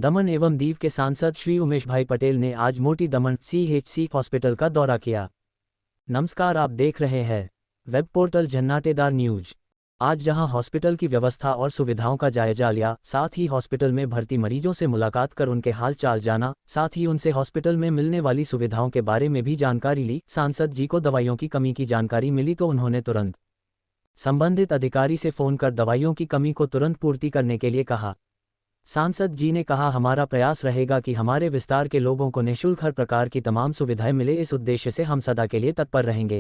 दमन एवं दीव के सांसद श्री उमेश भाई पटेल ने आज मोटी दमन CHC हॉस्पिटल का दौरा किया। नमस्कार, आप देख रहे हैं वेब पोर्टल जन्नाटेदार न्यूज। आज जहां हॉस्पिटल की व्यवस्था और सुविधाओं का जायजा लिया, साथ ही हॉस्पिटल में भर्ती मरीजों से मुलाकात कर उनके हाल चाल जाना, साथ ही उनसे हॉस्पिटल में मिलने वाली सुविधाओं के बारे में भी जानकारी ली। सांसद जी को दवाइयों की कमी की जानकारी मिली तो उन्होंने तुरंत संबंधित अधिकारी से फोन कर दवाइयों की कमी को तुरंत पूर्ति करने के लिए कहा। सांसद जी ने कहा, हमारा प्रयास रहेगा कि हमारे विस्तार के लोगों को निःशुल्क हर प्रकार की तमाम सुविधाएं मिले। इस उद्देश्य से हम सदा के लिए तत्पर रहेंगे।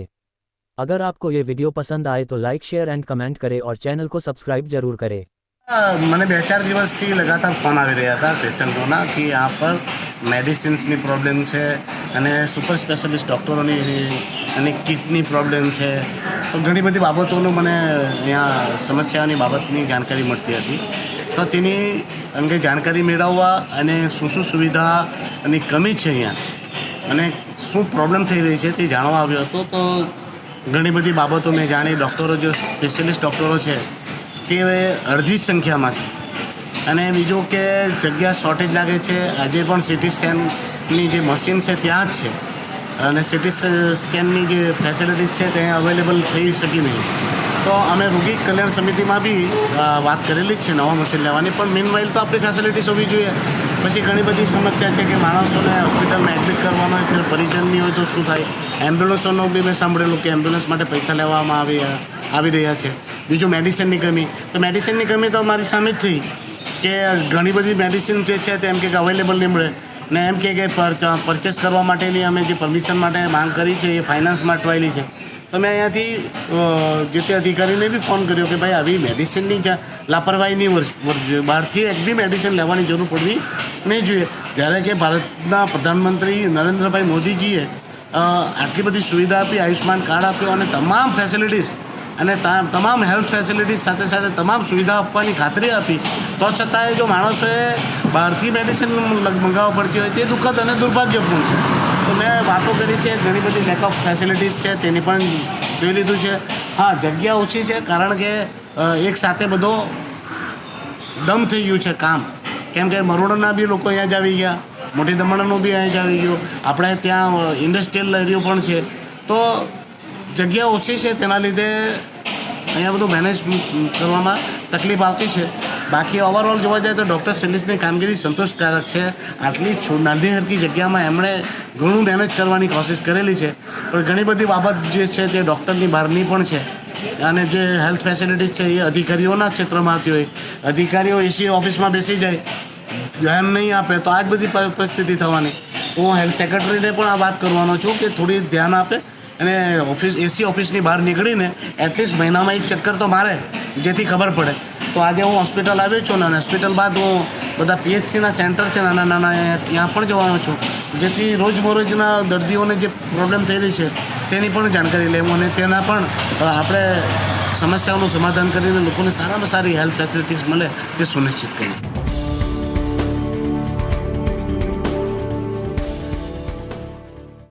अगर आपको ये वीडियो पसंद आए तो लाइक, शेयर एंड कमेंट करें और चैनल को सब्सक्राइब जरूर करें। મને 2-4 દિવસથી લગાતાર ફોન આવી રહ્યા હતા પેશન્ટોના કે यहाँ पर મેડિસિન્સની પ્રોબ્લેમ છે અને સુપર સ્પેશિયાલિસ્ટ ડૉક્ટરોની અને કિટની પ્રોબ્લેમ છે, તો ઘણી બધી બાબતોનું મને અહીંયા સમસ્યાઓની બાબતની જાણકારી મળતી હતી। તો તેની અંગે જાણકારી મેળવવા અને શું સુવિધાની કમી છે અહીંયા અને શું પ્રોબ્લેમ થઈ રહી છે તે જાણવા આવ્યો હતો। તો ઘણી બધી બાબતો મેં જાણી। ડૉક્ટરો જે સ્પેશિયાલિસ્ટ ડૉક્ટરો છે તે અડધી જ સંખ્યામાં છે અને બીજું કે જગ્યા શોર્ટેજ લાગે છે। આજે પણ સિટી સ્કેનની જે મશીન છે ત્યાં જ છે અને સિટી સ્કેનની જે ફેસિલિટીઝ છે તે અવેલેબલ થઈ શકી નહીં। તો અમે રોગી કલ્યાણ સમિતિમાં બી વાત કરેલી જ છે નવા મશીન લેવાની, પણ મીનવાઇલ તો આપણી ફેસિલિટીઝ હોવી જોઈએ। પછી ઘણી બધી સમસ્યા છે કે માણસોને હોસ્પિટલમાં એડમિટ કરવાનો હોય તો પરિચય નહીં હોય તો શું થાય। એમ્બ્યુલન્સોનો બી મેં સાંભળેલું કે એમ્બ્યુલન્સ માટે પૈસા લેવામાં આવી રહ્યા છે। બીજું મેડિસિનની કમી, તો મેડિસિનની કમી તો અમારી સામે જ થઈ કે ઘણી બધી મેડિસિન જે છે તે એમ કે અવેલેબલ નહીં મળે ને એમ કે પરચેસ કરવા માટેની અમે જે પરમિશન માટે માંગ કરી છે એ ફાઇનાન્સમાં અટવાયેલી છે। તો મેં અહીંયાથી જે તે અધિકારીને બી ફોન કર્યો કે ભાઈ આવી મેડિસિનની લાપરવાહી નહીં વર્તવી, બહારથી એક બી મેડિસિન લેવાની જરૂર પડવી નહીં જોઈએ। જ્યારે કે ભારતના પ્રધાનમંત્રી નરેન્દ્રભાઈ મોદીજીએ આટલી બધી સુવિધા આપી, આયુષ્માન કાર્ડ આપ્યું અને તમામ ફેસિલિટીઝ અને તમામ હેલ્થ ફેસિલિટીઝ સાથે સાથે તમામ સુવિધા આપવાની ખાતરી આપી, તો છતાંય જો માણસોએ બહારથી મેડિસિન મંગાવવા પડતી હોય તે દુઃખદ અને દુર્ભાગ્યપૂર્ણ છે। તો મેં વાતો કરી છે, ઘણી બધી લેક ઓફ ફેસિલિટીઝ છે તેની પણ જોઈ લીધું છે। હા, જગ્યા ઓછી છે કારણ કે એક સાથે બધો ડમ થઈ ગયું છે કામ, કેમ કે મરોડાના બી લોકો અહીંયા જ આવી ગયા, મોટી દમણનું બી અહીંયા જ આવી ગયું, આપણે ત્યાં ઇન્ડસ્ટ્રીયલ એરિયો પણ છે। તો જગ્યા ઓછી છે તેના લીધે અહીંયા બધું મેનેજ કરવામાં તકલીફ આવતી છે। બાકી ઓવરઓલ જોવા જાય તો ડૉક્ટર સેલિસની કામગીરી સંતોષકારક છે। આટલી નાની હરકી જગ્યામાં એમણે ઘણું મેનેજ કરવાની કોશિશ કરેલી છે, પણ ઘણી બધી બાબત જે છે તે ડૉક્ટરની બહારની પણ છે અને જે હેલ્થ ફેસિલિટીઝ છે એ અધિકારીઓના ક્ષેત્રમાં આવતી હોય। અધિકારીઓ એસી ઓફિસમાં બેસી જાય, ધ્યાન નહીં આપે તો આ જ બધી પરિસ્થિતિ થવાની। હું હેલ્થ સેક્રેટરીને પણ આ વાત કરવાનો છું કે થોડી ધ્યાન આપે અને એસી ઓફિસની બહાર નીકળીને એટલીસ્ટ મહિનામાં એક ચક્કર તો મારે, જેથી ખબર પડે। તો આજે હું હોસ્પિટલ આવ્યો છું અને હોસ્પિટલ બાદ હું બધા PHCના સેન્ટર છે નાના નાના ત્યાં પણ જવાનો છું, જેથી રોજબરોજના દર્દીઓને જે પ્રોબ્લેમ થઈ રહી છે તેની પણ જાણકારી લેવું અને તેના પણ આપણે સમસ્યાઓનું સમાધાન કરીને લોકોને સારામાં સારી હેલ્થ ફેસિલિટીઝ મળે તે સુનિશ્ચિત કરીએ।